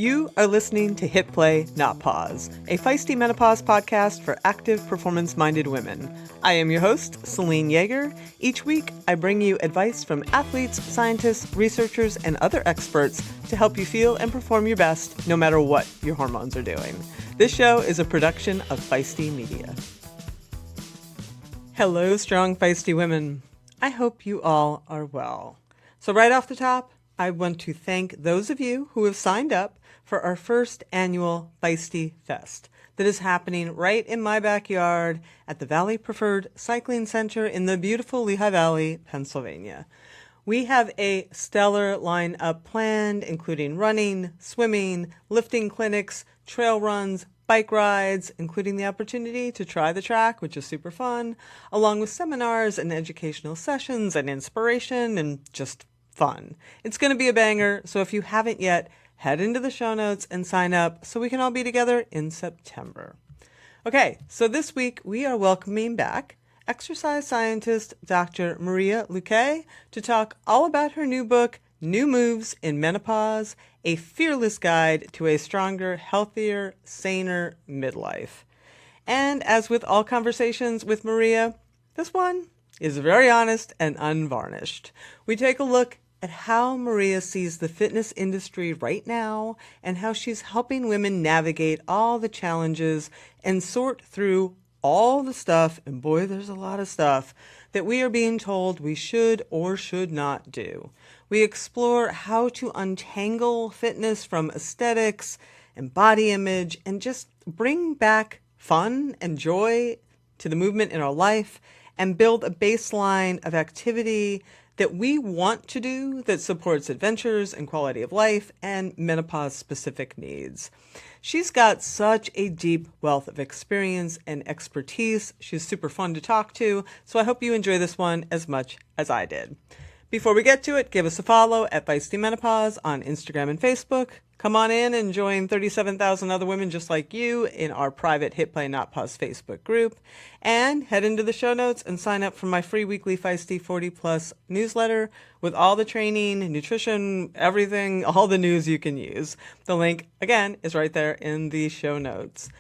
You are listening to Hit Play, Not Pause, a feisty menopause podcast for active, performance-minded women. I am your host, Celine Yeager. Each week, I bring you advice from athletes, scientists, researchers, and other experts to help you feel and perform your best no matter what your hormones are doing. This show is a production of Feisty Media. Hello, strong, feisty women. I hope you all are well. So right off the top, I want to thank those of you who have signed up for our first annual Feisty Fest that is happening right in my backyard at the Valley Preferred Cycling Center in the beautiful Lehigh Valley, Pennsylvania. We have a stellar lineup planned, including running, swimming, lifting clinics, trail runs, bike rides, including the opportunity to try the track, which is super fun, along with seminars and educational sessions and inspiration and just fun. It's going to be a banger, so if you haven't yet, head into the show notes and sign up so we can all be together in September. Okay, so this week we are welcoming back exercise scientist Dr. Maria Luque to talk all about her new book, New Moves in Menopause, a fearless guide to a stronger, healthier, saner midlife. And as with all conversations with Maria, this one is very honest and unvarnished. We take a look at how Maria sees the fitness industry right now and how she's helping women navigate all the challenges and sort through all the stuff, and boy, there's a lot of stuff, that we are being told we should or should not do. We explore how to untangle fitness from aesthetics and body image and just bring back fun and joy to the movement in our life and build a baseline of activity that we want to do that supports adventures and quality of life and menopause-specific needs. She's got such a deep wealth of experience and expertise. She's super fun to talk to, so I hope you enjoy this one as much as I did. Before we get to it, give us a follow at Feisty Menopause on Instagram and Facebook. Come on in and join 37,000 other women just like you in our private Hit Play Not Pause Facebook group. And head into the show notes and sign up for my free weekly Feisty 40 Plus newsletter with all the training, nutrition, everything, all the news you can use. The link, again, is right there in the show notes.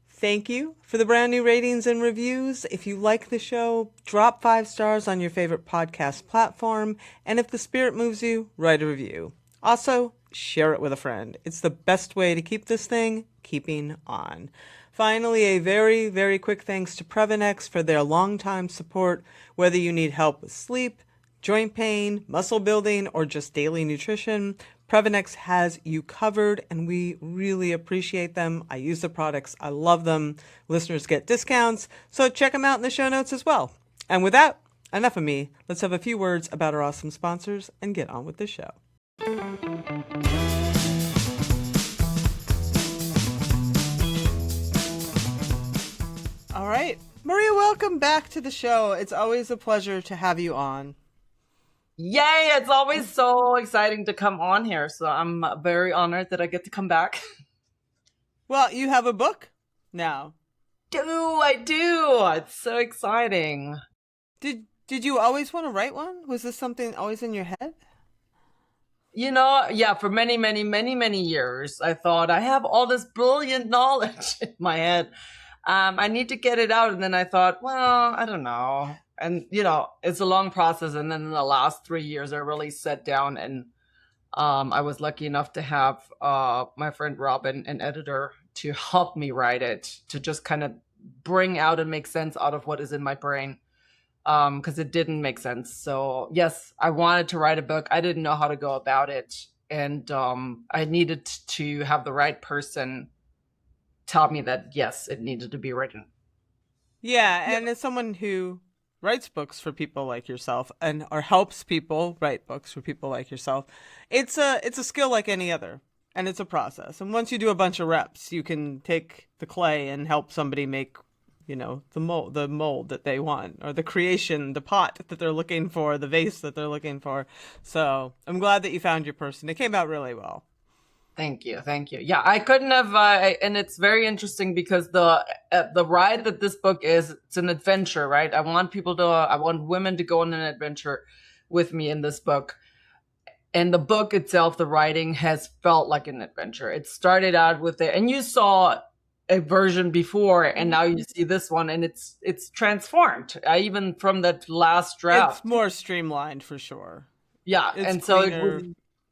Thank you for the brand new ratings and reviews. If you like the show, drop 5 stars on your favorite podcast platform. And if the spirit moves you, write a review. Also, share it with a friend. It's the best way to keep this thing keeping on. Finally, a very, very quick thanks to Previnex for their longtime support, whether you need help with sleep, joint pain, muscle building, or just daily nutrition. Previnex has you covered, and we really appreciate them. I use the products. I love them. Listeners get discounts, so check them out in the show notes as well. And with that, enough of me. Let's have a few words about our awesome sponsors and get on with the show. All right. Maria, welcome back to the show. It's always a pleasure to have you on. Yay! It's always so exciting to come on here. So I'm very honored that I get to come back. Well, you have a book now. I do. It's so exciting. Did you always want to write one? Was this something always in your head? You know, yeah, for many, many, many, many years, I thought I have all this brilliant knowledge in my head. I need to get it out. And then I thought, well, I don't know. And, you know, it's a long process. And then in the last 3 years, I really sat down and I was lucky enough to have my friend Robin, an editor, to help me write it, to just kind of bring out and make sense out of what is in my brain. Because it didn't make sense. So yes, I wanted to write a book. I didn't know how to go about it. And I needed to have the right person tell me that, yes, it needed to be written. Yeah, and as someone who writes books for people like yourself or helps people write books for people like yourself, it's a skill like any other. And it's a process. And once you do a bunch of reps, you can take the clay and help somebody make, you know, the mold that they want, or the creation, the pot that they're looking for, the vase that they're looking for. So I'm glad that you found your person. It came out really well. Thank you. Yeah, I couldn't have, and it's very interesting because the ride that this book is, it's an adventure, right? I want women to go on an adventure with me in this book. And the book itself, the writing, has felt like an adventure. It started out with it, and you saw a version before, and now you see this one, and it's transformed. Even from that last draft, It's more streamlined for sure. yeah. It's And so it cleaner. was,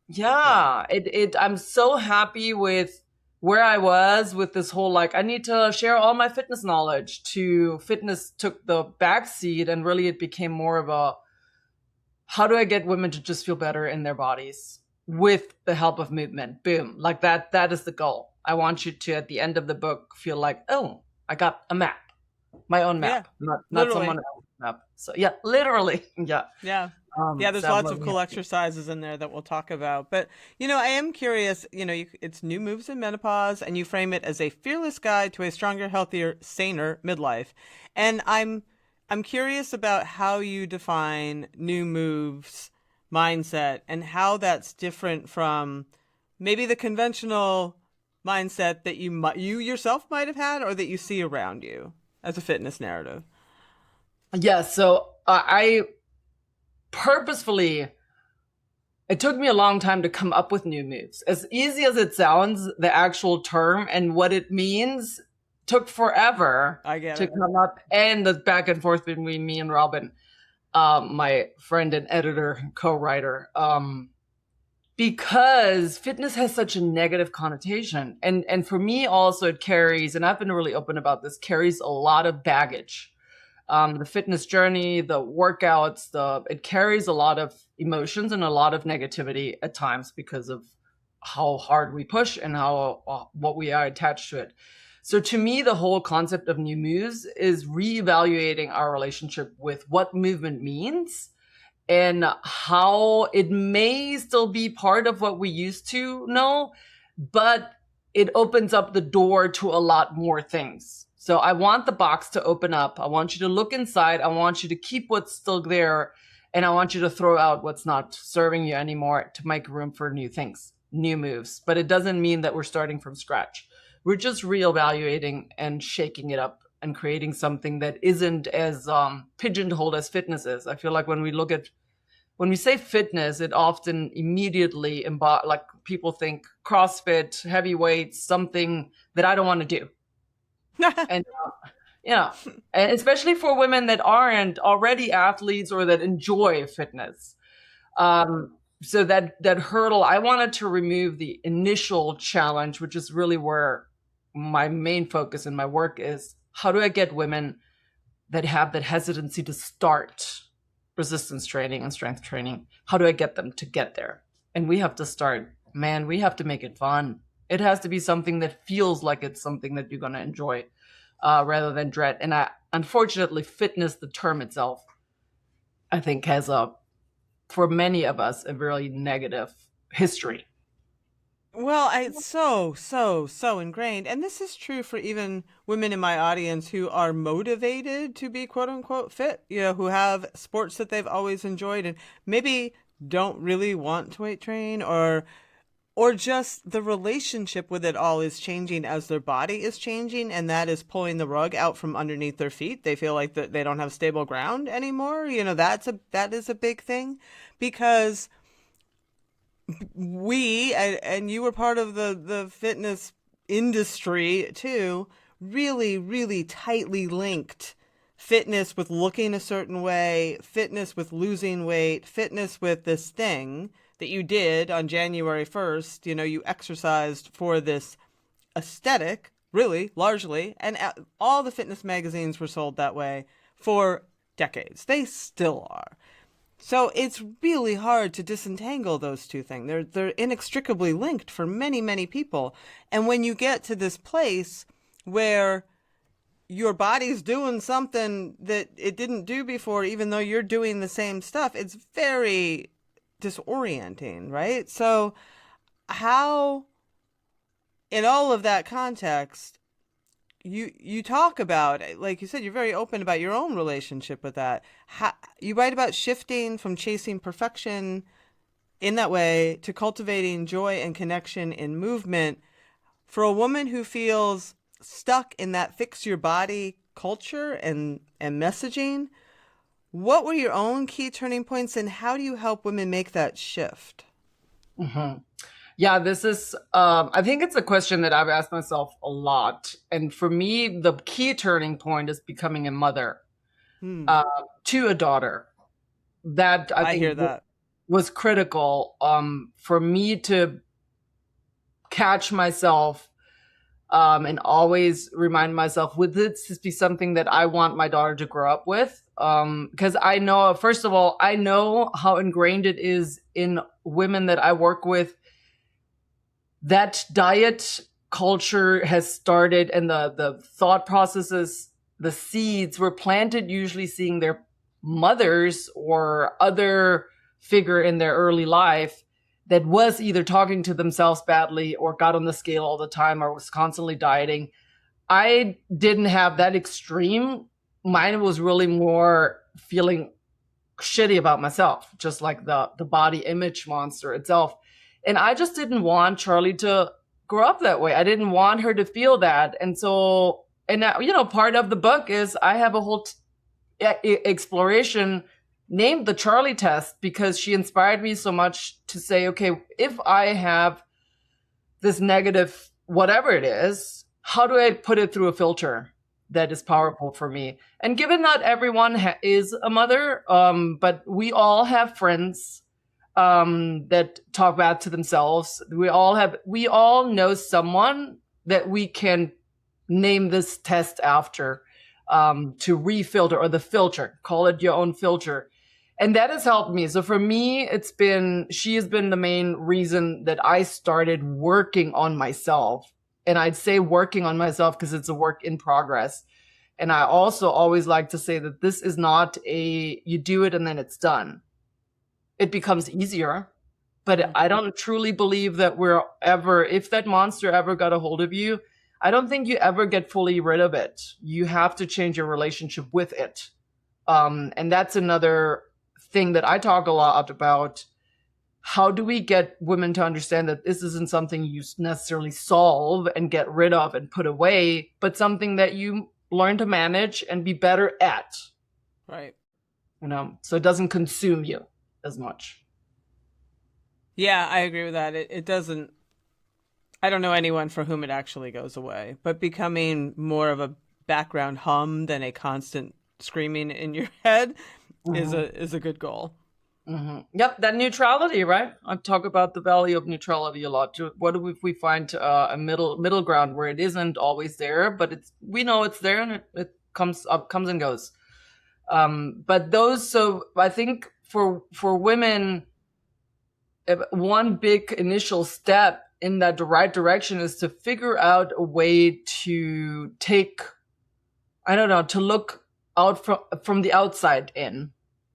yeah. It I'm so happy with where I was with this whole, like, I need to share all my fitness knowledge, to fitness took the back seat, and really it became more of a, how do I get women to just feel better in their bodies with the help of movement? Boom. Like that is the goal. I want you to, at the end of the book, feel like, oh, I got a map, my own map, not literally. someone else's map. So yeah, literally. Yeah. Yeah. Yeah, there's so I'm lots of really cool happy. exercises in there that we'll talk about. But, I am curious, it's new moves in menopause, and you frame it as a fearless guide to a stronger, healthier, saner midlife. And I'm curious about how you define new moves mindset and how that's different from maybe the conventional mindset that you yourself might have had, or that you see around you as a fitness narrative. Yeah. So I purposefully, it took me a long time to come up with new moves. As easy as it sounds, the actual term and what it means took forever I get to it. come up, and the back and forth between me and Robin, my friend and editor, co-writer, because fitness has such a negative connotation. And for me also, it carries, and I've been really open about this, carries a lot of baggage. The fitness journey, the workouts, it carries a lot of emotions and a lot of negativity at times because of how hard we push and how what we are attached to it. So to me, the whole concept of new moves is reevaluating our relationship with what movement means, and how it may still be part of what we used to know, but it opens up the door to a lot more things. So I want the box to open up. I want you to look inside. I want you to keep what's still there. And I want you to throw out what's not serving you anymore, to make room for new things, new moves. But it doesn't mean that we're starting from scratch. We're just reevaluating and shaking it up and creating something that isn't as pigeonholed as fitness is. I feel like when we say fitness, it often immediately like people think CrossFit, heavy weights, something that I don't want to do. And and especially for women that aren't already athletes or that enjoy fitness. So that hurdle, I wanted to remove the initial challenge, which is really where my main focus in my work is. How do I get women that have that hesitancy to start resistance training and strength training? How do I get them to get there? And we have to start, man, we have to make it fun. It has to be something that feels like it's something that you're going to enjoy, rather than dread. And unfortunately, fitness, the term itself, I think has for many of us, a really negative history. Well, it's so ingrained. And this is true for even women in my audience who are motivated to be quote unquote fit, who have sports that they've always enjoyed and maybe don't really want to weight train, or just the relationship with it all is changing as their body is changing, and that is pulling the rug out from underneath their feet. They feel like that they don't have stable ground anymore. That is a big thing, because and you were part of the fitness industry too, really, really tightly linked fitness with looking a certain way, fitness with losing weight, fitness with this thing that you did on January 1st. You exercised for this aesthetic, really, largely, and all the fitness magazines were sold that way for decades. They still are. So it's really hard to disentangle those two things. They're inextricably linked for many, many people. And when you get to this place where your body's doing something that it didn't do before, even though you're doing the same stuff, it's very disorienting, right? So how, in all of that context, you talk about, like you said, you're very open about your own relationship with that. You write about shifting from chasing perfection in that way to cultivating joy and connection in movement. For a woman who feels stuck in that fix your body culture and messaging, what were your own key turning points, and how do you help women make that shift? Mhm. Yeah, this is, I think it's a question that I've asked myself a lot. And for me, the key turning point is becoming a mother Hmm. uh, to a daughter. That I I hear think that. was critical for me to catch myself and always remind myself, would this be something that I want my daughter to grow up with? Because I know, first of all, I know how ingrained it is in women that I work with. That diet culture has started, and the thought processes, the seeds were planted usually seeing their mothers or other figure in their early life that was either talking to themselves badly or got on the scale all the time or was constantly dieting. I didn't have that extreme. Mine was really more feeling shitty about myself, just like the body image monster itself. And I just didn't want Charlie to grow up that way. I didn't want her to feel that. And so, and now, part of the book is I have a whole exploration named the Charlie test, because she inspired me so much to say, okay, if I have this negative, whatever it is, how do I put it through a filter that is powerful for me? And given not everyone is a mother, but we all have friends that talk bad to themselves. We all know someone that we can name this test after, to refilter, or the filter, call it your own filter. And that has helped me. So for me, she has been the main reason that I started working on myself. And I'd say working on myself because it's a work in progress. And I also always like to say that this is not you do it and then it's done. It becomes easier. But I don't truly believe that if that monster ever got a hold of you, I don't think you ever get fully rid of it. You have to change your relationship with it. And that's another thing that I talk a lot about. How do we get women to understand that this isn't something you necessarily solve and get rid of and put away, but something that you learn to manage and be better at? Right. So it doesn't consume you as much. Yeah, I agree with that. It doesn't, I don't know anyone for whom it actually goes away, but becoming more of a background hum than a constant screaming in your head is a good goal. Yep, that neutrality, right? I talk about the value of neutrality a lot. What do we find a middle ground where it isn't always there, but we know it's there, and it comes and goes. But so I think for women, one big initial step in that right direction is to figure out a way to to look out from the outside in,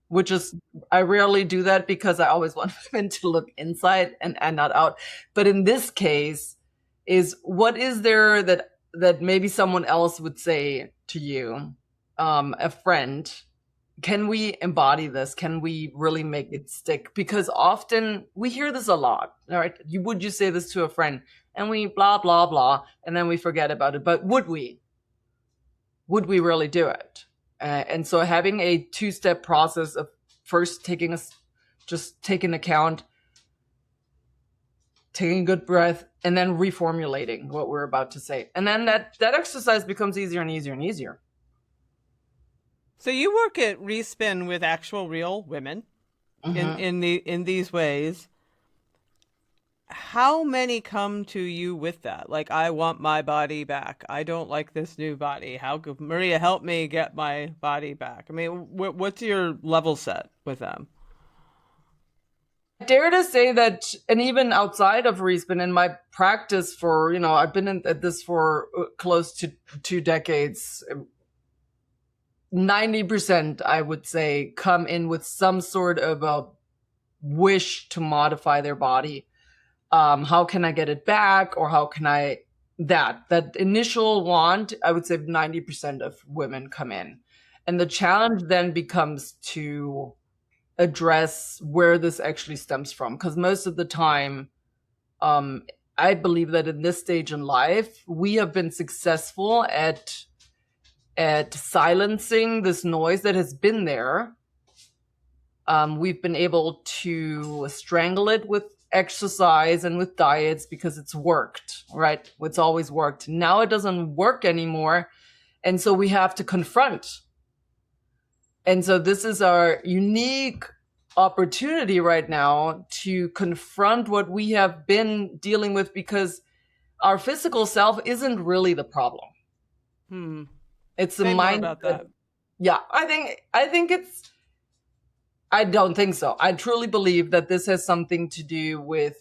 which is, I rarely do that because I always want women to look inside and not out. But in this case, is what is there that maybe someone else would say to you, a friend? Can we embody this? Can we really make it stick? Because often we hear this a lot, all right? Would you say this to a friend? And we blah, blah, blah, and then we forget about it. But would we? Would we really do it? And so having a two-step process of first taking account, taking a good breath, and then reformulating what we're about to say. And then that exercise becomes easier and easier and easier. So you work at Respin with actual real women in these ways. How many come to you with that? Like, I want my body back. I don't like this new body. How could Maria help me get my body back? I mean, what's your level set with them? I dare to say that, and even outside of Respin, in my practice for, I've been at this for close to 2 decades. 90%, I would say, come in with some sort of a wish to modify their body. How can I get it back? Or how can I, that initial want, I would say 90% of women come in. And the challenge then becomes to address where this actually stems from. Because most of the time, I believe that in this stage in life, we have been successful at silencing this noise that has been there. We've been able to strangle it with exercise and with diets because it's worked, right? It's always worked. Now it doesn't work anymore. And so we have to confront. And so this is our unique opportunity right now to confront what we have been dealing with, because our physical self isn't really the problem. It's the Say mind. more about that. Yeah, I don't think so. I truly believe that this has something to do with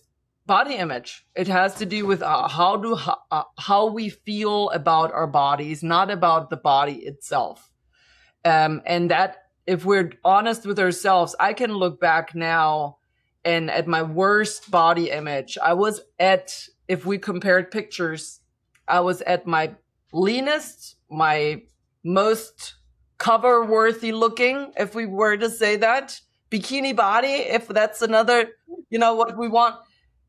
body image. It has to do with how we feel about our bodies, not about the body itself. And that if we're honest with ourselves, I can look back now and at my worst body image, if we compared pictures, I was at my leanest, my most cover-worthy looking, if we were to say that, bikini body, if that's another, what we want,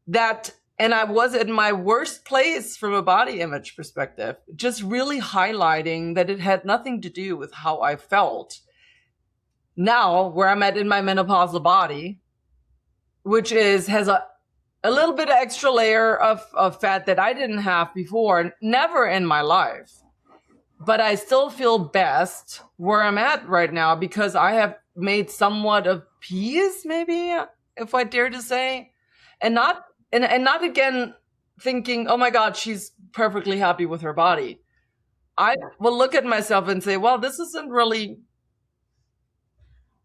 that. And I was in my worst place from a body image perspective, just really highlighting that it had nothing to do with how I felt. Now, where I'm at in my menopausal body, which has a little bit of extra layer of fat that I didn't have before, never in my life. But I still feel best where I'm at right now because I have made somewhat of peace, maybe, if I dare to say, and not again thinking, oh my God, she's perfectly happy with her body. I will look at myself and say, well, this isn't really,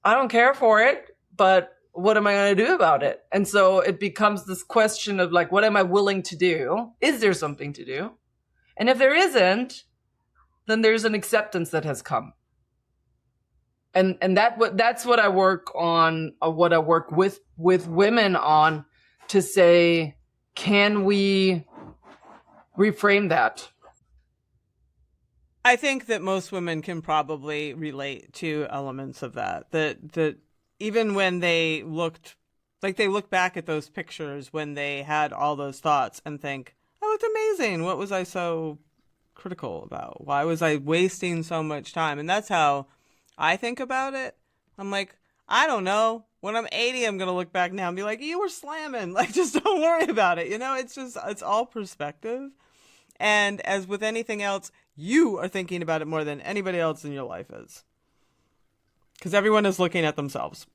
I don't care for it, but what am I going to do about it? And so it becomes this question of like, what am I willing to do? Is there something to do? And if there isn't, then there's an acceptance that has come. And that's what I work on, or what I work with women on, to say, can we reframe that? I think that most women can probably relate to elements of that. That even when they look back at those pictures when they had all those thoughts and think, oh, it's amazing. What was I so critical about? Why was I wasting so much time? And that's how I think about it. I'm like, I don't know. When I'm 80, I'm going to look back now and be like, you were slamming. Like, just don't worry about it. It's all perspective. And as with anything else, you are thinking about it more than anybody else in your life is. Because everyone is looking at themselves.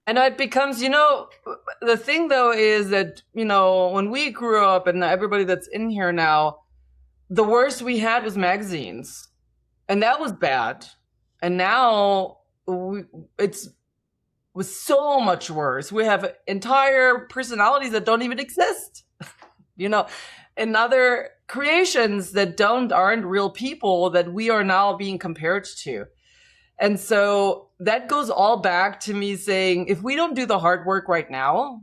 And it becomes, the thing though is that, when we grew up, and everybody that's in here now, the worst we had was magazines. And that was bad. And now it was so much worse. We have entire personalities that don't even exist, and other creations that aren't real people that we are now being compared to. And so that goes all back to me saying, if we don't do the hard work right now,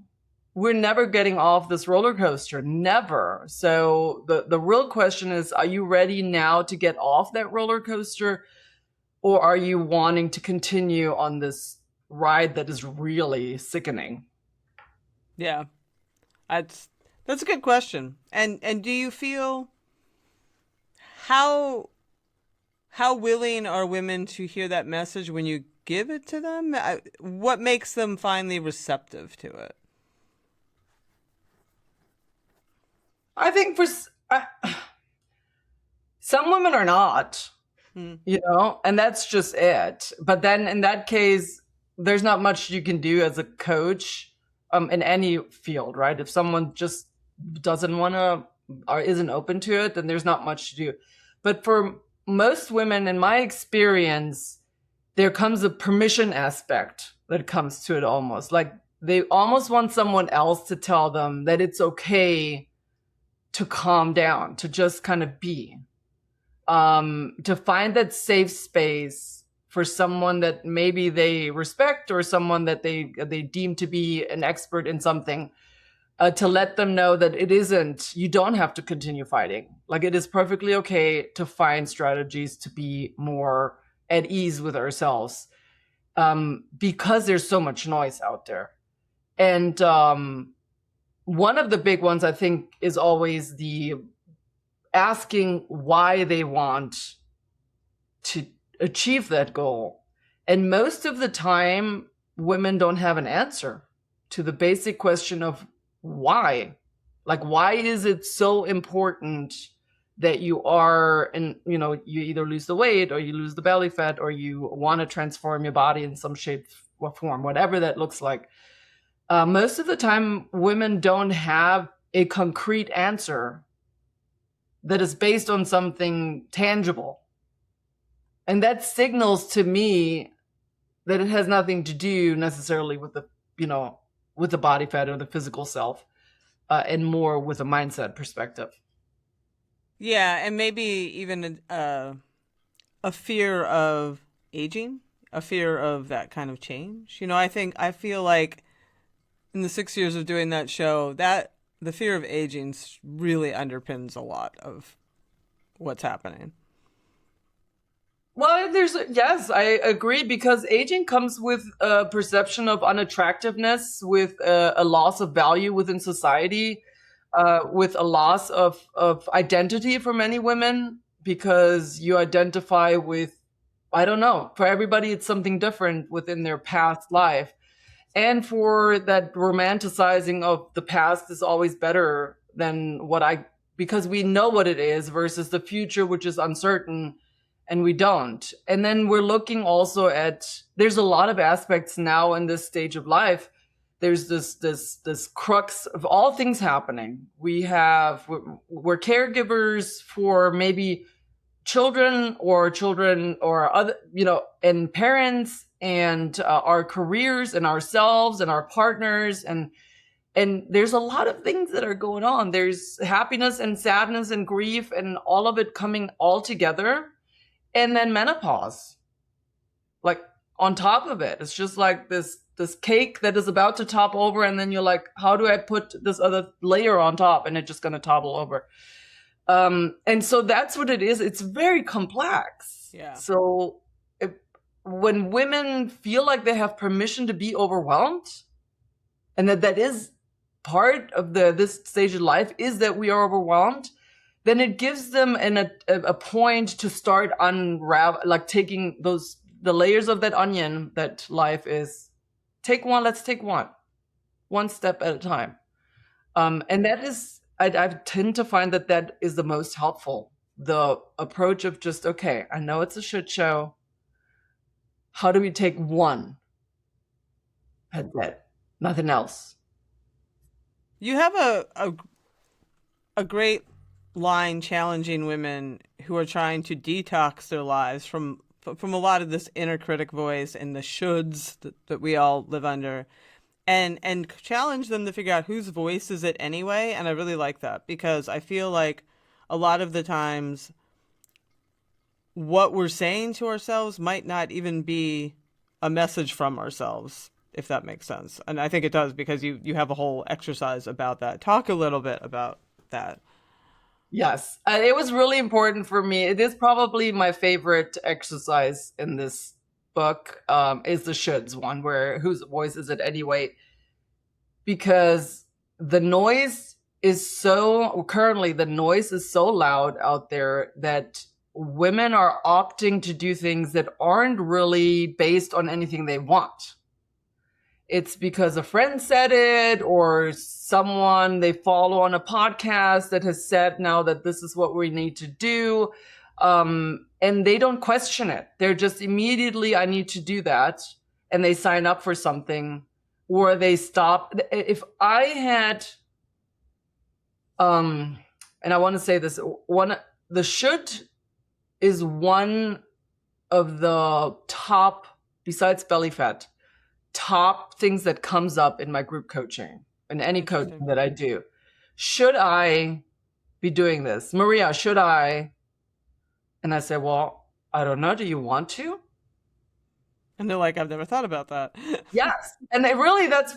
we're never getting off this roller coaster. Never. So the real question is, are you ready now to get off that roller coaster? Or are you wanting to continue on this ride that is really sickening? Yeah. That's a good question. And do you feel how willing are women to hear that message when you give it to them? What makes them finally receptive to it? I think some women are not, and that's just it. But then in that case, there's not much you can do as a coach in any field, right? If someone just doesn't want to or isn't open to it, then there's not much to do. But for most women, in my experience, there comes a permission aspect that comes to it almost. Like they almost want someone else to tell them that it's okay to calm down, to just kind of be, to find that safe space for someone that maybe they respect or someone that they deem to be an expert in something, to let them know that you don't have to continue fighting. Like it is perfectly okay to find strategies to be more at ease with ourselves, because there's so much noise out there. And one of the big ones, I think, is always the asking why they want to achieve that goal. And most of the time, women don't have an answer to the basic question of why. Like, why is it so important that you are, and you know, you either lose the weight or you lose the belly fat or you want to transform your body in some shape or form, whatever that looks like. Most of the time, women don't have a concrete answer that is based on something tangible. And that signals to me that it has nothing to do necessarily with the, you know, with the body fat or the physical self, and more with a mindset perspective. Yeah, and maybe even a fear of aging, a fear of that kind of change. You know, I feel like in the 6 years of doing that show, that the fear of aging really underpins a lot of what's happening. Well, yes, I agree, because aging comes with a perception of unattractiveness, with a loss of value within society, with a loss of identity for many women, because you identify with, I don't know, for everybody it's something different within their past life. And for that romanticizing of the past is always better than because we know what it is versus the future, which is uncertain. And we don't. And then we're looking also at, there's a lot of aspects now in this stage of life. There's this crux of all things happening. We're caregivers for maybe children or other, you know, and parents, and our careers and ourselves and our partners. And there's a lot of things that are going on. There's happiness and sadness and grief and all of it coming all together. And then menopause, like on top of it, it's just like this cake that is about to topple over. And then you're like, how do I put this other layer on top? And it's just going to topple over. And so that's what it is. It's very complex. Yeah. So when women feel like they have permission to be overwhelmed, and that is part of this stage of life, is that we are overwhelmed, then it gives them a point to start like taking the layers of that onion that life is. Let's take one step at a time. And that is, I tend to find that is the most helpful. The approach of just, okay, I know it's a shit show. How do we take one? That's it. Nothing else. You have a great line challenging women who are trying to detox their lives from a lot of this inner critic voice and the shoulds that we all live under, and challenge them to figure out whose voice is it anyway. And I really like that, because I feel like a lot of the times what we're saying to ourselves might not even be a message from ourselves, if that makes sense. And I think it does, because you have a whole exercise about that. Talk a little bit about that. Yes, it was really important for me. It is probably my favorite exercise in this book, is the shoulds one, where whose voice is it anyway? Because the noise is so loud out there that women are opting to do things that aren't really based on anything they want. It's because a friend said it, or someone they follow on a podcast that has said now that this is what we need to do. And they don't question it. They're just immediately, I need to do that. And they sign up for something, or they stop. If I had, and I want to say this, the should is one of the top, besides belly fat, top things that comes up in my group coaching and any coaching that I do. Should I be doing this? Maria, should I? And I say, well, I don't know. Do you want to? And they're like, I've never thought about that. Yes. And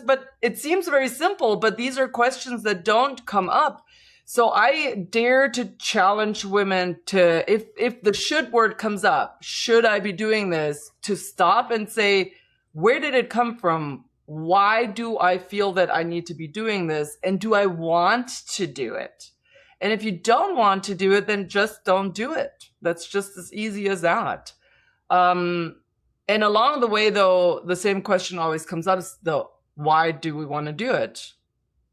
but it seems very simple, but these are questions that don't come up. So I dare to challenge women to, if the should word comes up, should I be doing this? To stop and say, where did it come from? Why do I feel that I need to be doing this? And do I want to do it? And if you don't want to do it, then just don't do it. That's just as easy as that. And along the way, though, the same question always comes up, is, though, why do we want to do it?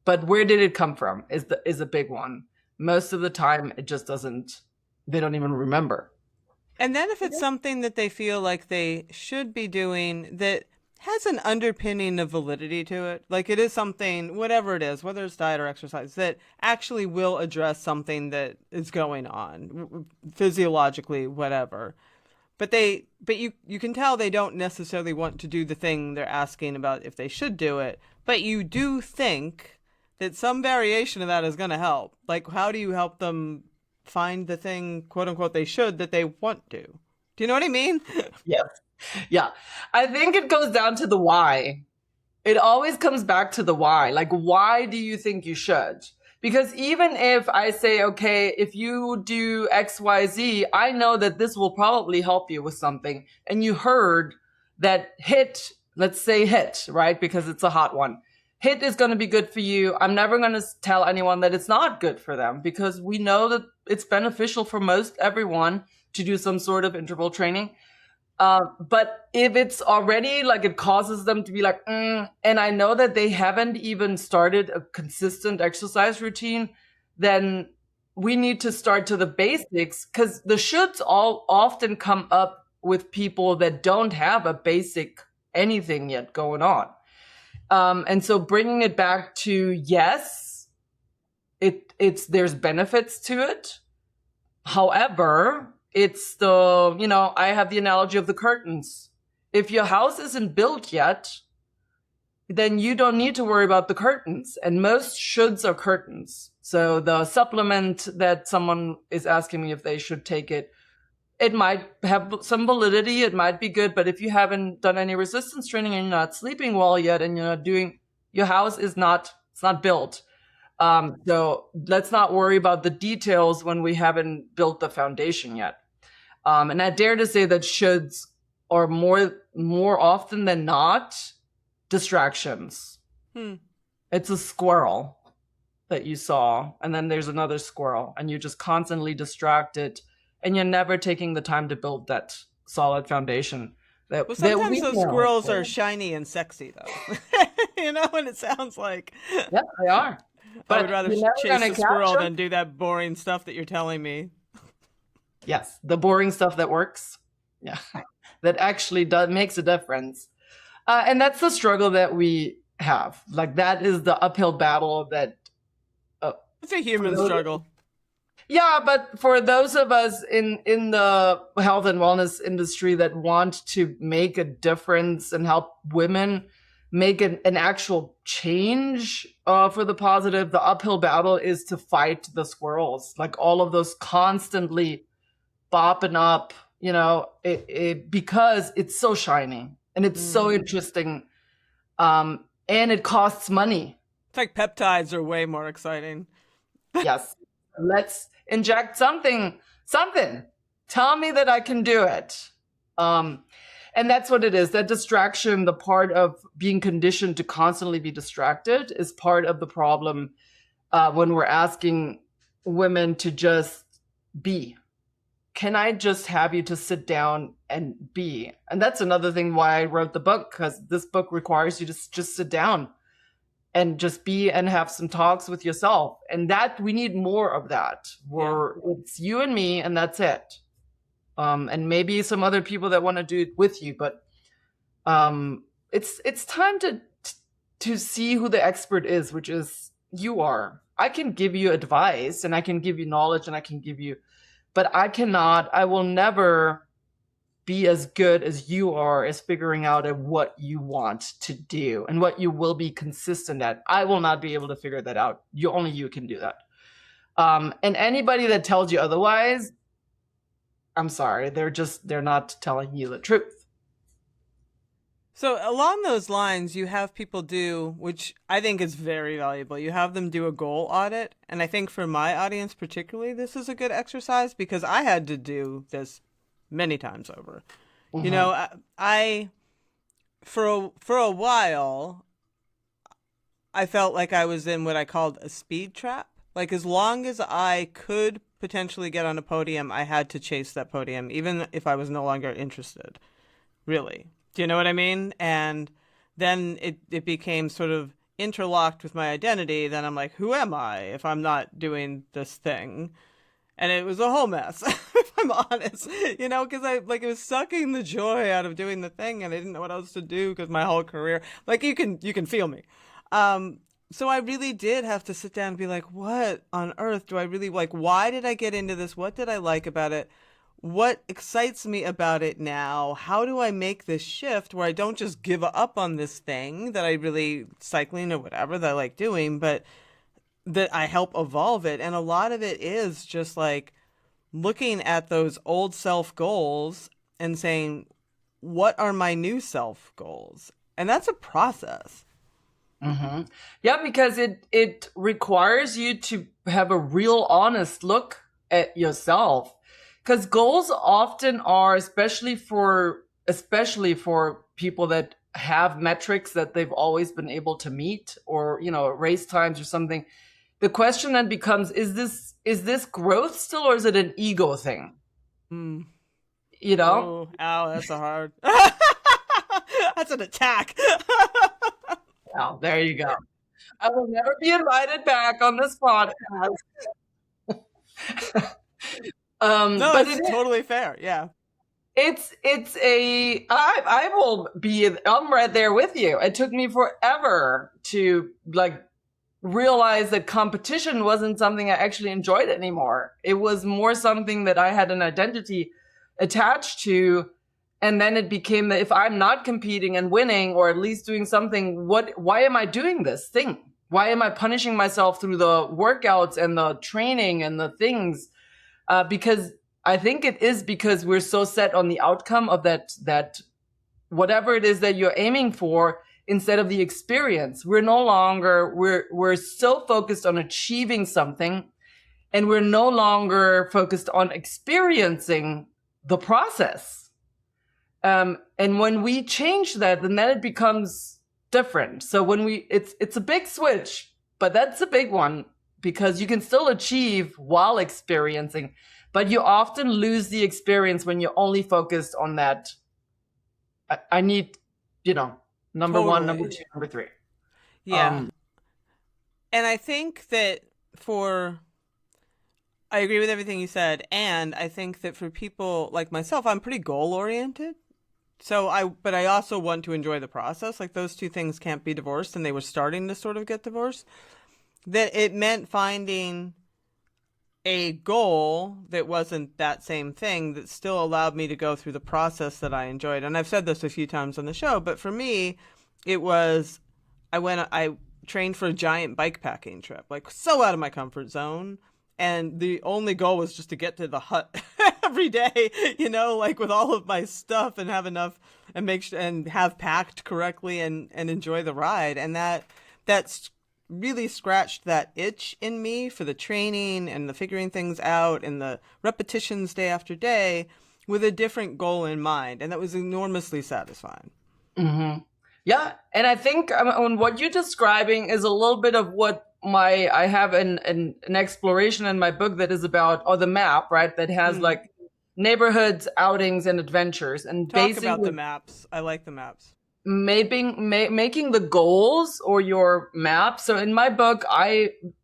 But where did it come from is a big one. Most of the time, it just doesn't, they don't even remember. And then if it's something that they feel like they should be doing that has an underpinning of validity to it, like it is something, whatever it is, whether it's diet or exercise, that actually will address something that is going on physiologically, whatever. But you can tell they don't necessarily want to do the thing they're asking about if they should do it. But you do think that some variation of that is going to help. Like, how do you help them find the thing, quote unquote, they should that they want to? Do you know what I mean? Yes. Yeah. I think it goes down to the why. It always comes back to the why. Like, why do you think you should? Because even if I say, okay, if you do X, Y, Z, I know that this will probably help you with something. And you heard that HIT, let's say HIT, right? Because it's a hot one. HIT is going to be good for you. I'm never going to tell anyone that it's not good for them, because we know that it's beneficial for most everyone to do some sort of interval training. But if it's already like it causes them to be like, and I know that they haven't even started a consistent exercise routine, then we need to start to the basics, because the shoulds all often come up with people that don't have a basic anything yet going on. And so bringing it back to, yes, there's benefits to it. However, it's I have the analogy of the curtains. If your house isn't built yet, then you don't need to worry about the curtains. And most shoulds are curtains. So the supplement that someone is asking me if they should take it, it might have some validity. It might be good. But if you haven't done any resistance training and you're not sleeping well yet, and you're not doing, your house is not, it's not built. So let's not worry about the details when we haven't built the foundation yet. And I dare to say that shoulds are more often than not distractions. It's a squirrel that you saw, and then there's another squirrel, and you're just constantly distracted, and you're never taking the time to build that solid foundation. Well, sometimes those squirrels are shiny and sexy, though. And it sounds like... Yeah, they are. But I would rather chase the squirrel than do that boring stuff that you're telling me. Yes, the boring stuff that works. Yeah, that actually makes a difference. And that's the struggle that we have. Like, that is the uphill battle that... It's a human struggle. Yeah, but for those of us in the health and wellness industry that want to make a difference and help women make an actual change for the positive, the uphill battle is to fight the squirrels. Like, all of those constantly bopping up, because it's so shiny and it's so interesting, and it costs money. It's like peptides are way more exciting. Yes. Let's inject something. Tell me that I can do it. And that's what it is. That distraction, the part of being conditioned to constantly be distracted, is part of the problem when we're asking women to just be. Can I just have you to sit down and be? And that's another thing why I wrote the book, because this book requires you to just sit down and just be and have some talks with yourself. And that we need more of that, where it's you and me and that's it. And maybe some other people that want to do it with you, but it's time to see who the expert is, which is you are. I can give you advice and I can give you knowledge and but I will never be as good as you are as figuring out what you want to do and what you will be consistent at. I will not be able to figure that out. Only you can do that. And anybody that tells you otherwise, I'm sorry, they're not telling you the truth. So along those lines, you have people do, which I think is very valuable. You have them do a goal audit. And I think for my audience particularly, this is a good exercise, because I had to do this many times over. I for a while, I felt like I was in what I called a speed trap. Like, as long as I could potentially get on a podium, I had to chase that podium, even if I was no longer interested, really. Do you know what I mean? And then it became sort of interlocked with my identity. Then I'm like, who am I if I'm not doing this thing? And it was a whole mess, if I'm honest, because it was sucking the joy out of doing the thing, and I didn't know what else to do because my whole career, like you can feel me. So I really did have to sit down and be like, what on earth do I really like? Why did I get into this? What did I like about it? What excites me about it now? How do I make this shift where I don't just give up on this thing that I really cycling or whatever that I like doing, but that I help evolve it. And a lot of it is just like looking at those old self goals and saying, what are my new self goals? And that's a process. Mm-hmm. Yeah, because it requires you to have a real honest look at yourself. Because goals often are, especially for people that have metrics that they've always been able to meet, or race times or something. The question then becomes: is this growth still, or is it an ego thing? Mm. Ooh, ow, that's a hard. That's an attack. Oh, there you go. I will never be invited back on this podcast. No, but it's totally fair. Yeah. I will be, I'm right there with you. It took me forever to realize that competition wasn't something I actually enjoyed anymore. It was more something that I had an identity attached to. And then it became that if I'm not competing and winning, or at least doing something, why am I doing this thing? Why am I punishing myself through the workouts and the training and the things? Because I think it is because we're so set on the outcome of that whatever it is that you're aiming for, instead of the experience. We're so focused on achieving something, and we're no longer focused on experiencing the process. And when we change that, then it becomes different. So it's a big switch, but that's a big one, because you can still achieve while experiencing, but you often lose the experience when you're only focused on that. I need, number Totally. 1, number 2, number 3. Yeah. And I think that I agree with everything you said. And I think that for people like myself, I'm pretty goal oriented. But I also want to enjoy the process. Like those two things can't be divorced, and they were starting to sort of get divorced. That it meant finding a goal that wasn't that same thing, that still allowed me to go through the process that I enjoyed. And I've said this a few times on the show, but for me, it was, I trained for a giant bike packing trip, like so out of my comfort zone. And the only goal was just to get to the hut every day, with all of my stuff, and have enough, and make sure and have packed correctly, and enjoy the ride. And that's really scratched that itch in me for the training and the figuring things out and the repetitions day after day with a different goal in mind. And that was enormously satisfying. Mm-hmm. Yeah. And I think what you're describing is a little bit of what I have an exploration in my book that is about, or the map, right? That has like neighborhoods, outings, and adventures. And talk about the maps. I like the maps. Making the goals or your map. So in my book,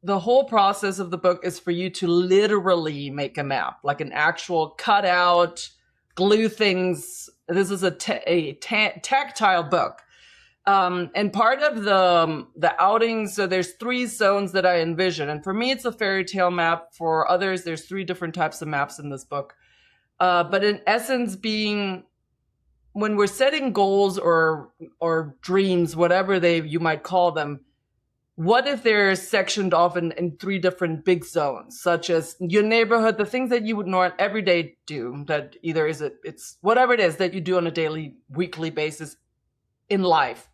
the whole process of the book is for you to literally make a map, like an actual cutout, glue things. This is a tactile book. And part of the outings, so there's 3 zones that I envision. And for me, it's a fairy tale map. For others, there's 3 different types of maps in this book. But in essence, being when we're setting goals or dreams, whatever you might call them, what if they're sectioned off in 3 different big zones, such as your neighborhood, the things that you would not every day do, that either it's whatever it is that you do on a daily, weekly basis in life.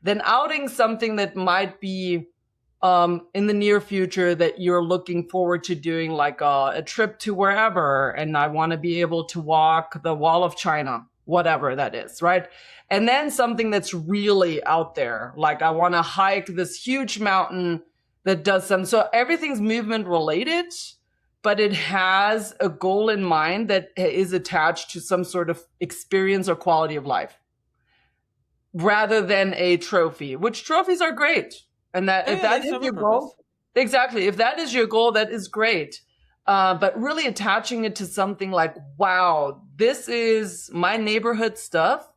Then outing something that might be in the near future that you're looking forward to doing, like a trip to wherever, and I want to be able to walk the Wall of China, whatever that is, right? And then something that's really out there, like I want to hike this huge mountain that does some. So everything's movement related, but it has a goal in mind that is attached to some sort of experience or quality of life. rather than a trophy, which trophies are great. And that if that is your goal, exactly, if that is your goal, that is great. But really attaching it to something like, wow, this is my neighborhood stuff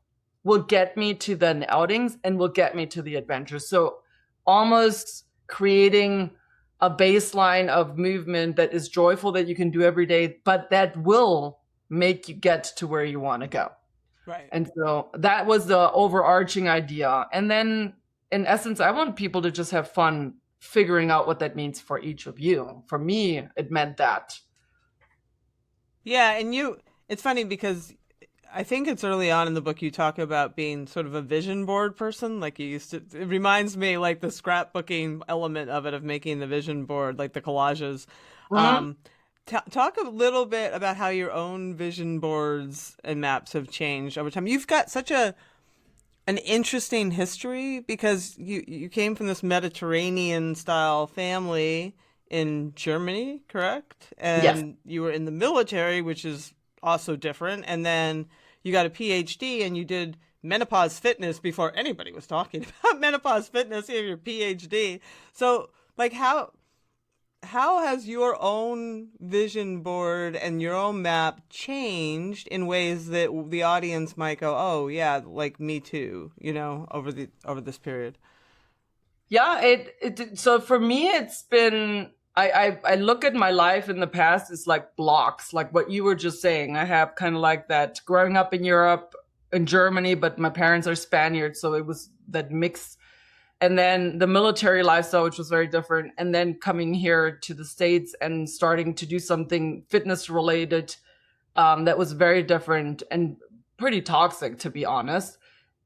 will get me to the outings and will get me to the adventures. So almost creating a baseline of movement that is joyful that you can do every day, but that will make you get to where you want to go. Right. And so that was the overarching idea. And then in essence, I want people to just have fun figuring out what that means for each of you. For me, it meant that. Yeah, and it's funny because I think it's early on in the book you talk about being sort of a vision board person, like you used to. It reminds me like the scrapbooking element of it, of making the vision board, like the collages. Mm-hmm. Talk a little bit about how your own vision boards and maps have changed over time. You've got such an interesting history because you came from this Mediterranean style family in Germany, correct? And Yes. you were in the military, which is also different. And then you got a PhD and you did menopause fitness before anybody was talking about menopause fitness. You have your PhD. So like how has your own vision board and your own map changed in ways that the audience might go, oh yeah, like me too, over this period? Yeah, so for me, it's been, I look at my life in the past as like blocks, like what you were just saying. I have kind of like that growing up in Europe, in Germany, but my parents are Spaniards. So it was that mix. And then the military lifestyle, which was very different. And then coming here to the States and starting to do something fitness related that was very different and pretty toxic, to be honest.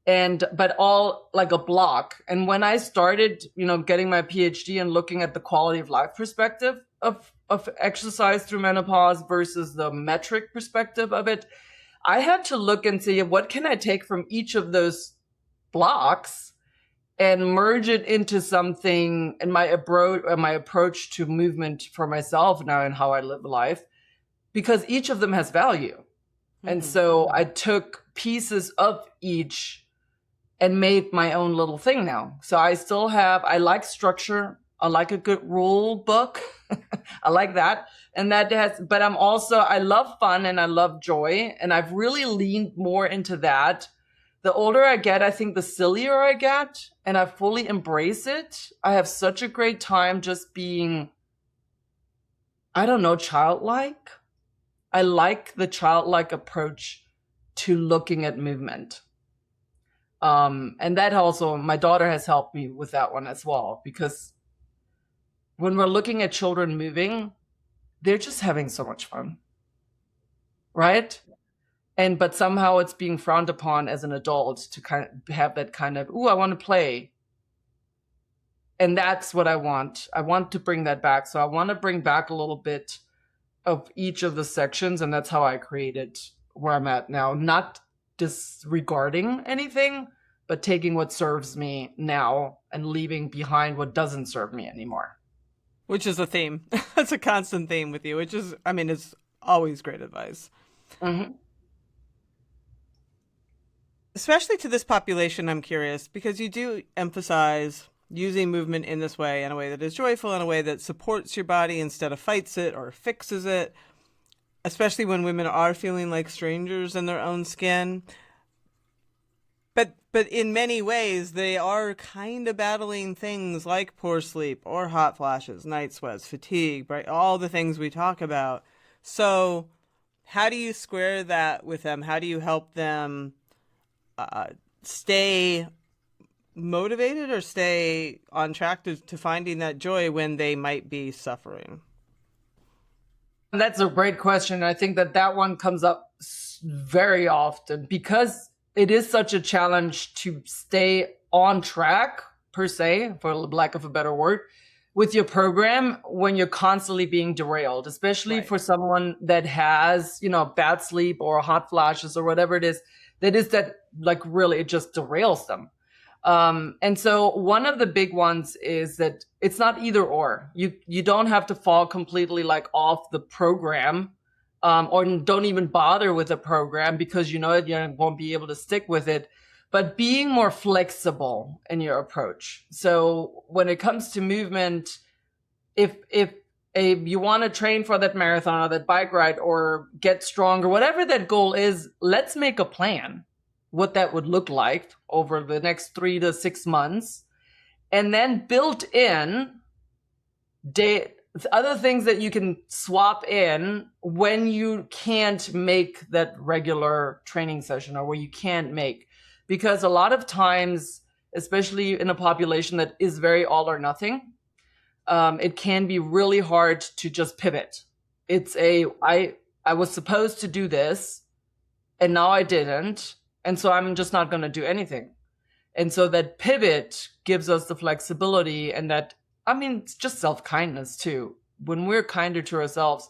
But all like a block. And when I started, getting my PhD and looking at the quality of life perspective of exercise through menopause versus the metric perspective of it, I had to look and see what can I take from each of those blocks and merge it into something in my approach to movement for myself now and how I live life, because each of them has value. Mm-hmm. And so I took pieces of each and made my own little thing now. So I like structure. I like a good rule book. I like that. And but I love fun and I love joy. And I've really leaned more into that. The older I get, I think the sillier I get, and I fully embrace it. I have such a great time just being, I don't know, childlike. I like the childlike approach to looking at movement. And that also, my daughter has helped me with that one as well, because when we're looking at children moving, they're just having so much fun, right? But somehow it's being frowned upon as an adult to kind of have that kind of, I want to play. And that's what I want. I want to bring that back. So I want to bring back a little bit of each of the sections. And that's how I created where I'm at now. Not disregarding anything, but taking what serves me now and leaving behind what doesn't serve me anymore. Which is a theme. That's a constant theme with you, which is, it's always great advice. Mm-hmm. Especially to this population, I'm curious, because you do emphasize using movement in this way, in a way that is joyful, in a way that supports your body instead of fights it or fixes it, especially when women are feeling like strangers in their own skin. But in many ways, they are kind of battling things like poor sleep or hot flashes, night sweats, fatigue, right? All the things we talk about. So how do you square that with them? How do you help them stay motivated or stay on track to finding that joy when they might be suffering? That's a great question. I think that one comes up very often because it is such a challenge to stay on track, per se, for lack of a better word, with your program when you're constantly being derailed, especially for someone that has, bad sleep or hot flashes or whatever it is. That like really it just derails them. And so one of the big ones is that it's not either or. You don't have to fall completely like off the program, or don't even bother with the program because you won't be able to stick with it. but being more flexible in your approach. So when it comes to movement, if you want to train for that marathon or that bike ride or get stronger, whatever that goal is, let's make a plan what that would look like over the next 3 to 6 months. And then built in other things that you can swap in when you can't make that regular training session or where you can't make. Because a lot of times, especially in a population that is very all or nothing, it can be really hard to just pivot. It's I was supposed to do this and now I didn't. And so I'm just not going to do anything. And so that pivot gives us the flexibility, and that, I mean, it's just self-kindness too. When we're kinder to ourselves,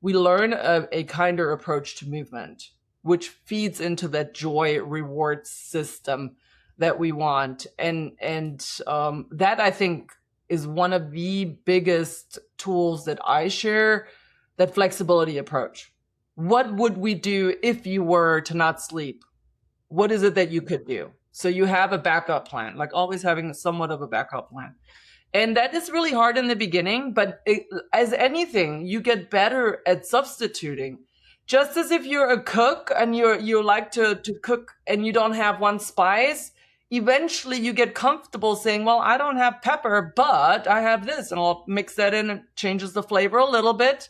we learn a kinder approach to movement, which feeds into that joy reward system that we want. And that, I think, is one of the biggest tools that I share, that flexibility approach. What would we do if you were to not sleep? What is it that you could do? So you have a backup plan, like always having somewhat of a backup plan. And that is really hard in the beginning, but as anything, you get better at substituting. Just as if you're a cook and you like to cook and you don't have one spice, eventually you get comfortable saying, well, I don't have pepper, but I have this, and I'll mix that in. It changes the flavor a little bit,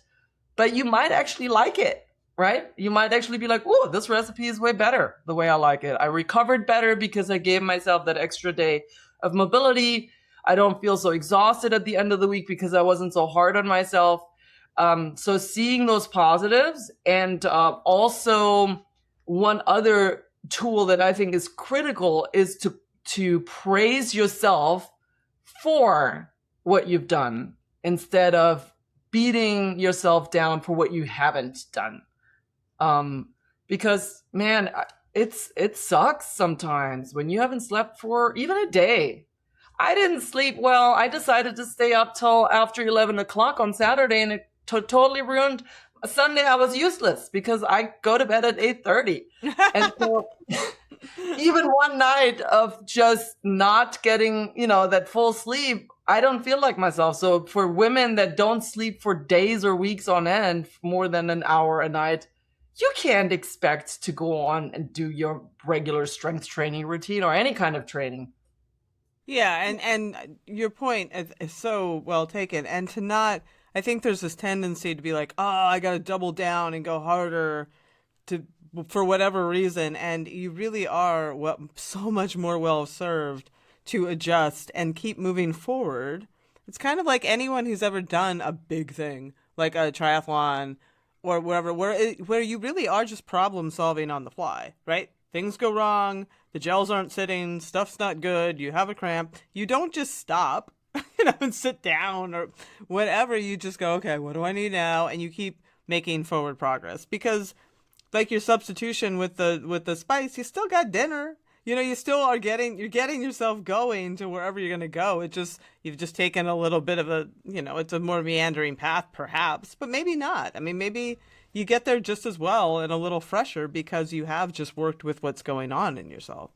but you might actually like it, right? You might actually be like, oh, this recipe is way better the way I like it. I recovered better because I gave myself that extra day of mobility. I don't feel so exhausted at the end of the week because I wasn't so hard on myself. So seeing those positives, and also one other tool that I think is critical is to praise yourself for what you've done instead of beating yourself down for what you haven't done. Because man, it sucks sometimes when you haven't slept for even a day. I didn't sleep well. I decided to stay up till after 11 o'clock on Saturday, and it totally ruined Sunday. I was useless because I go to bed at 8:30. And so even one night of just not getting, that full sleep, I don't feel like myself. So for women that don't sleep for days or weeks on end, more than an hour a night, you can't expect to go on and do your regular strength training routine or any kind of training. Yeah, and your point is so well taken. And to not, I think there's this tendency to be like, oh, I got to double down and go harder for whatever reason. And you really are so much more well served to adjust and keep moving forward. It's kind of like anyone who's ever done a big thing, like a triathlon or wherever, where you really are just problem solving on the fly, right? Things go wrong, the gels aren't sitting, stuff's not good, you have a cramp. You don't just stop, and sit down or whatever. You just go, okay, what do I need now? And you keep making forward progress, because like your substitution with the spice, you still got dinner. You still are you're getting yourself going to wherever you're going to go. You've just taken a little bit of it's a more meandering path perhaps, but maybe not. I mean, maybe you get there just as well and a little fresher because you have just worked with what's going on in yourself.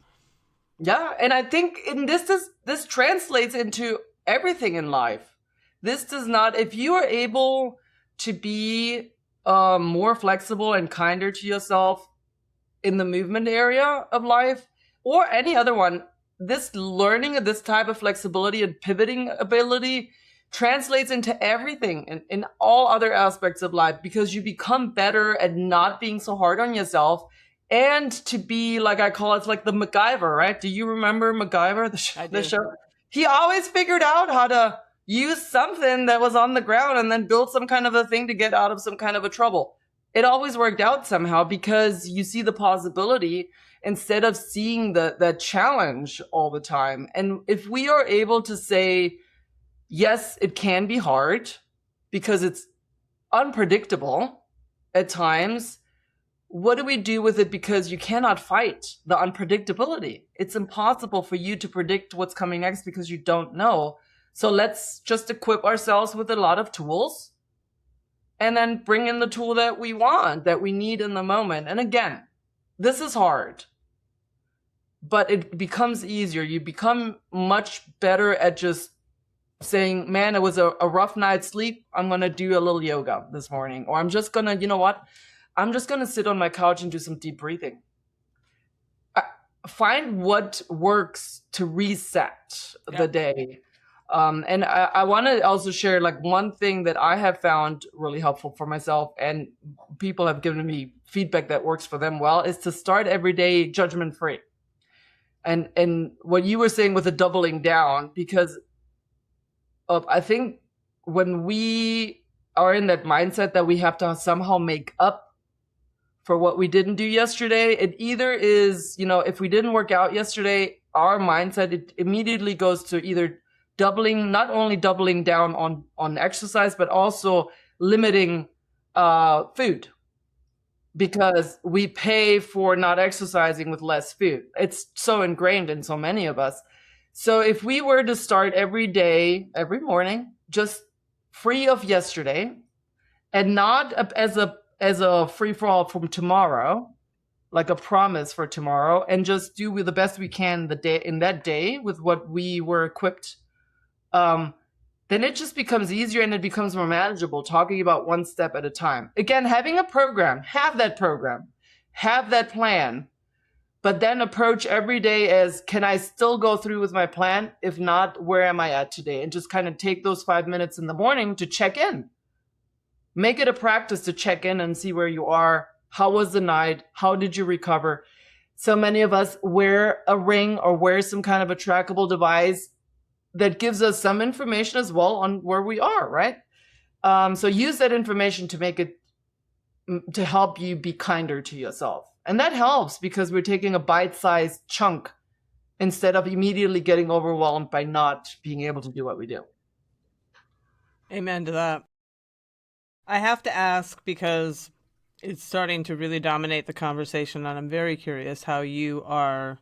Yeah, and I think this translates into everything in life. This does not, if you are able to be more flexible and kinder to yourself in the movement area of life or any other one, this learning of this type of flexibility and pivoting ability translates into everything in all other aspects of life, because you become better at not being so hard on yourself and to be, like I call it, like the MacGyver, right? Do you remember MacGyver, the show? He always figured out how to use something that was on the ground and then build some kind of a thing to get out of some kind of a trouble. It always worked out somehow because you see the possibility instead of seeing the challenge all the time. And if we are able to say, yes, it can be hard because it's unpredictable at times, what do we do with it? Because you cannot fight the unpredictability. It's impossible for you to predict what's coming next because you don't know. So let's just equip ourselves with a lot of tools and then bring in the tool that we want, that we need in the moment. And again, this is hard, but it becomes easier. You become much better at just saying, man, it was a rough night's sleep. I'm going to do a little yoga this morning. Or I'm just going to, you know what? I'm just going to sit on my couch and do some deep breathing. Find what works to reset the day. And I want to also share like one thing that I have found really helpful for myself, and people have given me feedback that works for them well, is to start every day judgment free. And what you were saying with the doubling down, because I think when we are in that mindset that we have to somehow make up for what we didn't do yesterday, it either is, if we didn't work out yesterday, our mindset, it immediately goes to either not only doubling down on exercise, but also limiting food, because we pay for not exercising with less food. It's so ingrained in so many of us. So if we were to start every day, every morning, just free of yesterday, and not as a free-for-all from tomorrow, like a promise for tomorrow, and just do the best we can in that day with what we were equipped, then it just becomes easier and it becomes more manageable, talking about one step at a time. Again, having a program, have that plan, but then approach every day as, can I still go through with my plan? If not, where am I at today? And just kind of take those 5 minutes in the morning to check in. Make it a practice to check in and see where you are. How was the night? How did you recover? So many of us wear a ring or wear some kind of a trackable device that gives us some information as well on where we are, right? So use that information to help you be kinder to yourself. And that helps because we're taking a bite-sized chunk instead of immediately getting overwhelmed by not being able to do what we do. Amen to that. I have to ask, because it's starting to really dominate the conversation, and I'm very curious how you are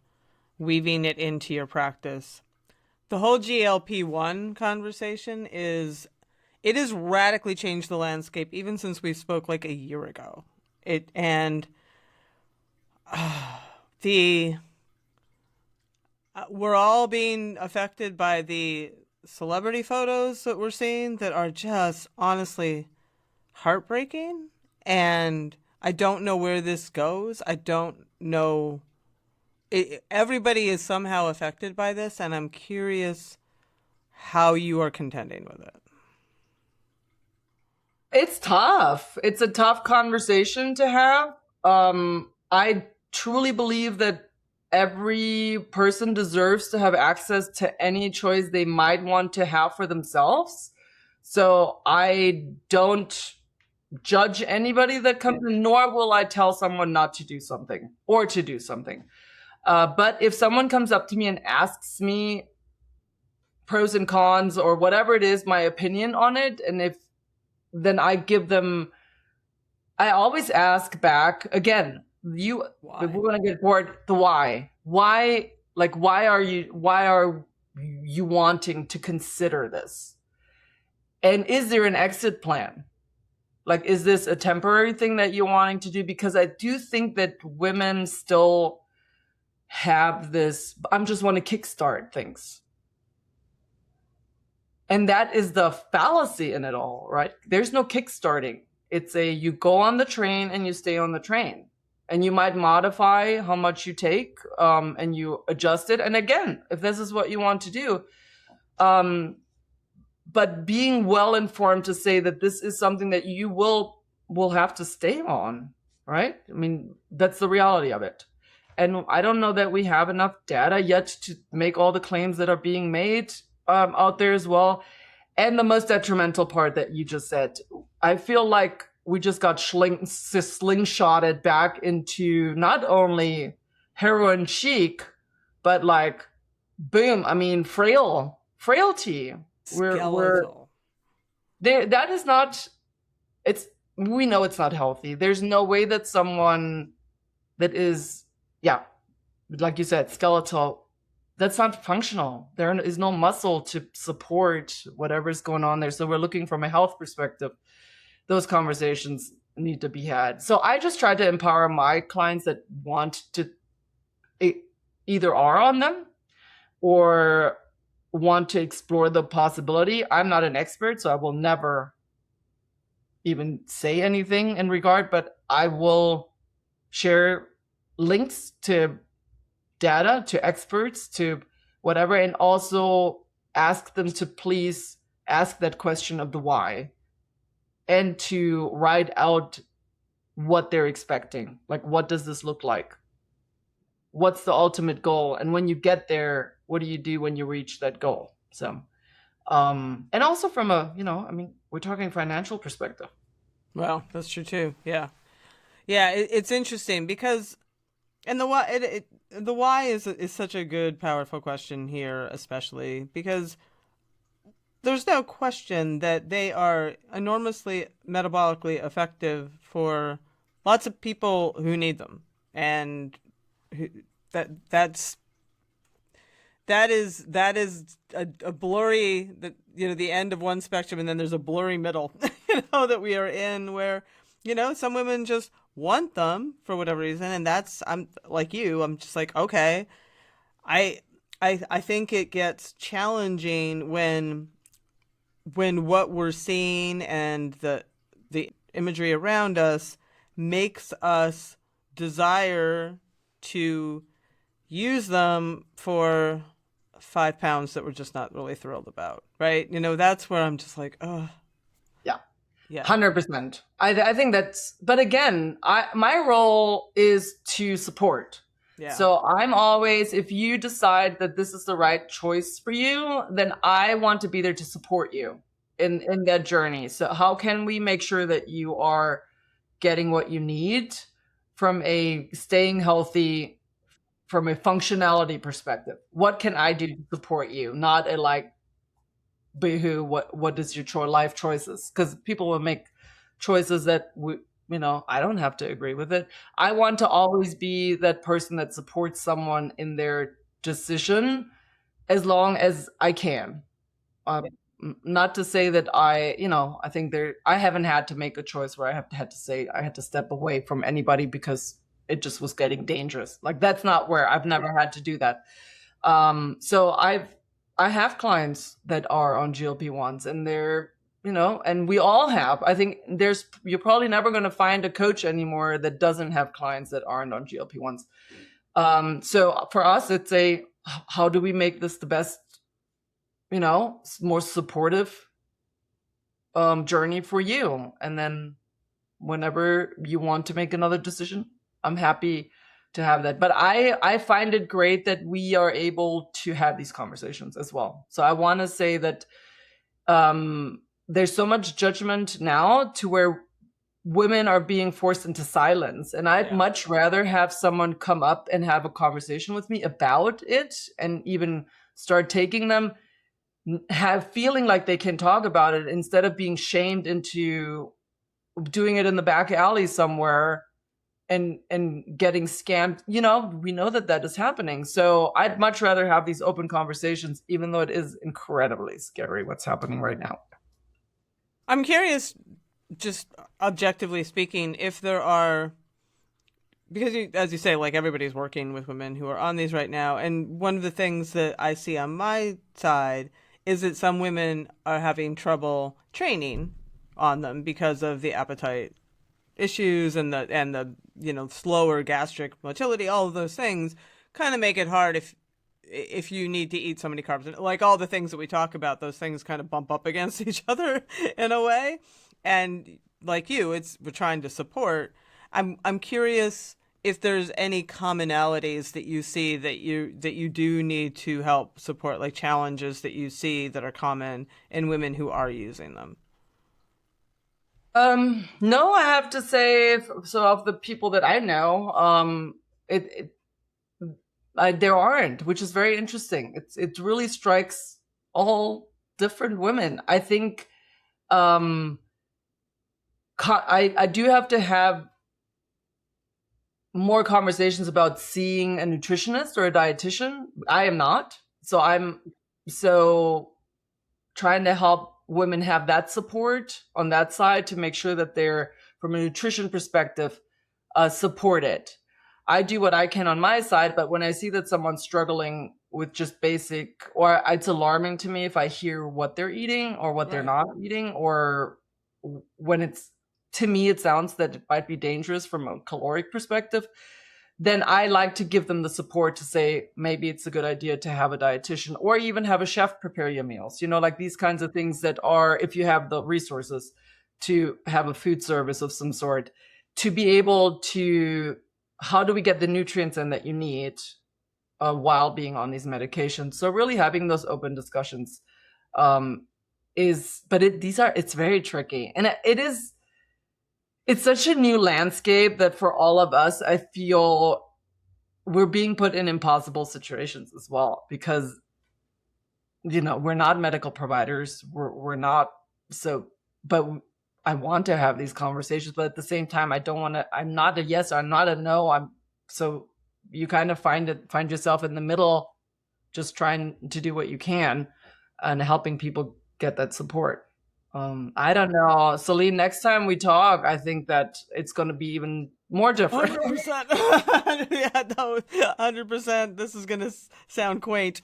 weaving it into your practice. The whole GLP-1 conversation it has radically changed the landscape, even since we spoke like a year ago. We're all being affected by the celebrity photos that we're seeing that are just honestly heartbreaking, and I don't know where this goes. I don't know. Everybody is somehow affected by this, and I'm curious how you are contending with it. It's tough. It's a tough conversation to have. I truly believe that every person deserves to have access to any choice they might want to have for themselves. So I don't judge anybody that comes in, nor will I tell someone not to do something or to do something. But if someone comes up to me and asks me pros and cons or whatever it is, my opinion on it, and then I always ask back again, if we're going to get bored, the why. Why are you wanting to consider this? And is there an exit plan? Like, is this a temporary thing that you're wanting to do? Because I do think that women still have this, I just want to kickstart things. And that is the fallacy in it all, right? There's no kickstarting. It's you go on the train and you stay on the train. And you might modify how much you take, and you adjust it. And again, if this is what you want to do, but being well informed to say that this is something that you will have to stay on, right? I mean, that's the reality of it. And I don't know that we have enough data yet to make all the claims that are being made out there as well. And the most detrimental part that you just said, I feel like we just got slingshotted back into not only heroin chic, but like, boom, I mean, frailty. Skeletal. That is not, we know it's not healthy. There's no way that someone that is, like you said, skeletal, that's not functional. There is no muscle to support whatever's going on there. So we're looking from a health perspective. Those conversations need to be had. So I just try to empower my clients that want to either are on them or want to explore the possibility. I'm not an expert, so I will never even say anything in regard, but I will share links to data, to experts, to whatever, and also ask them to please ask that question of the why and to write out what they're expecting. Like, what does this look like? What's the ultimate goal? And when you get there, what do you do when you reach that goal? So, and also from a, we're talking financial perspective. Well, that's true too. Yeah. Yeah. It's interesting because, and the why, the why is such a good, powerful question here, especially because there's no question that they are enormously metabolically effective for lots of people who need them, and that's that is a blurry, that the end of one spectrum, and then there's a blurry middle that we are in, where some women just want them for whatever reason, and I'm like you, I'm just like, okay, I think it gets challenging when what we're seeing and the imagery around us makes us desire to use them for 5 pounds that we're just not really thrilled about, right? That's where I'm just like, oh, yeah, 100%. I think that's, but again, my role is to support. Yeah. So I'm always, if you decide that this is the right choice for you, then I want to be there to support you in that journey. So how can we make sure that you are getting what you need from a staying healthy, from a functionality perspective? What can I do to support you? Not a like, boohoo, what is your life choices? Because people will make choices that I don't have to agree with it. I want to always be that person that supports someone in their decision as long as I can. Not to say that I think I haven't had to make a choice where I had to say I had to step away from anybody because it just was getting dangerous. Like, that's not where I've never had to do that. So I have clients that are on GLP-1s, and they're, and we all have. I think you're probably never going to find a coach anymore that doesn't have clients that aren't on GLP-1s. So for us, it's how do we make this the best, more supportive journey for you? And then whenever you want to make another decision, I'm happy to have that. But I find it great that we are able to have these conversations as well. So I want to say that there's so much judgment now to where women are being forced into silence. And I'd much rather have someone come up and have a conversation with me about it, and even start taking them, feeling like they can talk about it, instead of being shamed into doing it in the back alley somewhere and getting scammed. We know that is happening. So I'd much rather have these open conversations, even though it is incredibly scary what's happening right now. I'm curious, just objectively speaking, if there are, because as you say, like, everybody's working with women who are on these right now. And one of the things that I see on my side is that some women are having trouble training on them because of the appetite issues and the slower gastric motility. All of those things kind of make it hard if you need to eat so many carbs. Like, all the things that we talk about, those things kind of bump up against each other in a way. And like you, we're trying to support. I'm curious if there's any commonalities that you see that you do need to help support, like challenges that you see that are common in women who are using them. No, I have to say, so of the people that I know, there aren't, which is very interesting. It really strikes all different women. I think, I do have to have more conversations about seeing a nutritionist or a dietitian. I am not, so I'm trying to help women have that support on that side to make sure that they're, from a nutrition perspective, supported. I do what I can on my side, but when I see that someone's struggling with just basic, or it's alarming to me if I hear what they're eating or what they're not eating, or when it's, to me, it sounds that it might be dangerous from a caloric perspective, then I like to give them the support to say, maybe it's a good idea to have a dietitian or even have a chef prepare your meals. You know, like these kinds of things that are, if you have the resources to have a food service of some sort, to be able to, how do we get the nutrients in that you need while being on these medications? So really having those open discussions it's very tricky. And it's such a new landscape that for all of us, I feel we're being put in impossible situations as well, because, you know, we're not medical providers. We're not. So, but I want to have these conversations, but at the same time, I'm not a yes, I'm not a no. So you kind of find yourself in the middle, just trying to do what you can and helping people get that support. I don't know, Celine, next time we talk, I think that it's going to be even more different. 100%. Yeah, no, 100%. This is going to sound quaint.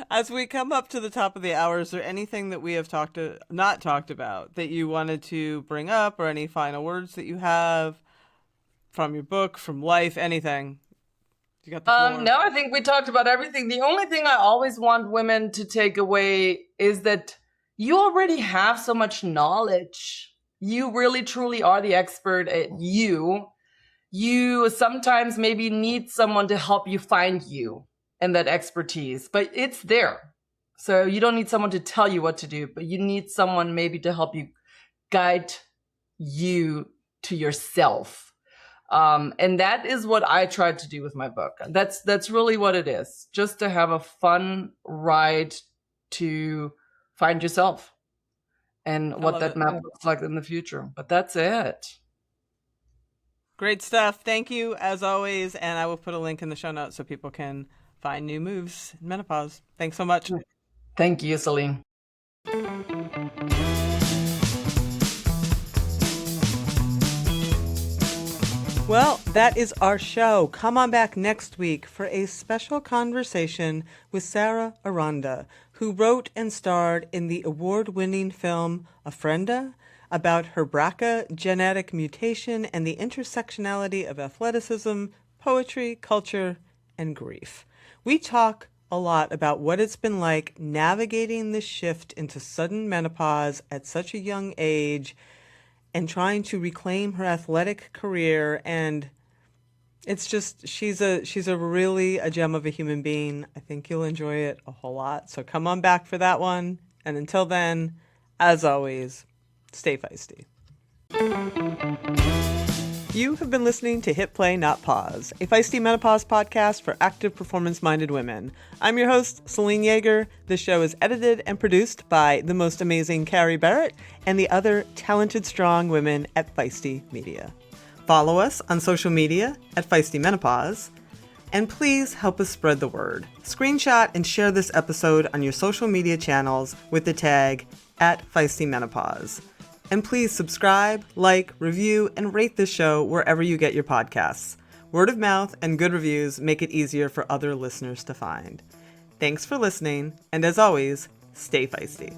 As we come up to the top of the hour, is there anything that we have not talked about that you wanted to bring up, or any final words that you have from your book, from life, anything? You got the floor. No, I think we talked about everything. The only thing I always want women to take away is that you already have so much knowledge. You really, truly are the expert at you. You sometimes maybe need someone to help you find you and that expertise, but it's there. So you don't need someone to tell you what to do, but you need someone maybe to help you guide you to yourself. And that is what I tried to do with my book. That's really what it is. Just to have a fun ride to find yourself and what that map looks like in the future. But that's it. Great stuff. Thank you, as always. And I will put a link in the show notes so people can find new moves in menopause. Thanks so much. Thank you, Celine. Well, that is our show. Come on back next week for a special conversation with Sarah Aranda, who wrote and starred in the award-winning film Ofrenda, about her BRCA genetic mutation and the intersectionality of athleticism, poetry, culture, and grief. We talk a lot about what it's been like navigating this shift into sudden menopause at such a young age and trying to reclaim her athletic career. And it's just, she's really a gem of a human being. I think you'll enjoy it a whole lot. So come on back for that one. And until then, as always, stay feisty. You have been listening to Hit Play Not Pause, a feisty menopause podcast for active performance-minded women. I'm your host, Celine Yeager. This show is edited and produced by the most amazing Carrie Barrett and the other talented, strong women at Feisty Media. Follow us on social media at Feisty Menopause, and please help us spread the word. Screenshot and share this episode on your social media channels with the tag @FeistyMenopause. And please subscribe, like, review, and rate this show wherever you get your podcasts. Word of mouth and good reviews make it easier for other listeners to find. Thanks for listening, and as always, stay feisty.